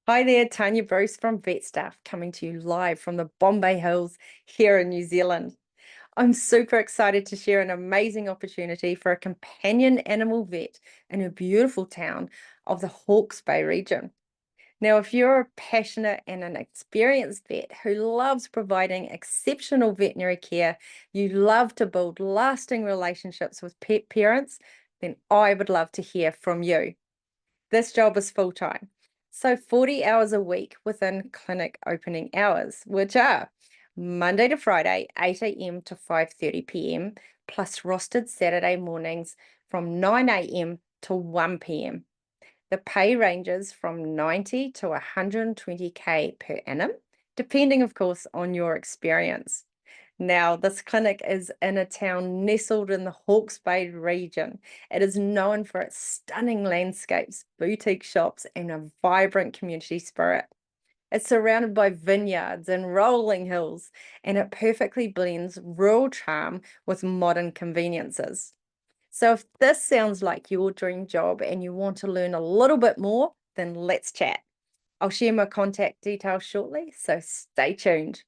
Hi there, Tanya Bruce from VetStaff, coming to you live from the Bombay Hills here in New Zealand. I'm super excited to share an amazing opportunity for a companion animal vet in a beautiful town of the Hawke's Bay region. Now, if you're a passionate and an experienced vet who loves providing exceptional veterinary care, you love to build lasting relationships with pet parents, then I would love to hear from you. This job is full-time, so 40 hours a week within clinic opening hours, which are Monday to Friday, 8 a.m. to 5:30 p.m., plus rostered Saturday mornings from 9 a.m. to 1 p.m. The pay ranges from 90 to 120K per annum, depending, of course, on your experience. Now, this clinic is in a town nestled in the Hawke's Bay region. It is known for its stunning landscapes, boutique shops, and a vibrant community spirit. It's surrounded by vineyards and rolling hills, and it perfectly blends rural charm with modern conveniences. So if this sounds like your dream job and you want to learn a little bit more, then let's chat. I'll share my contact details shortly, so stay tuned.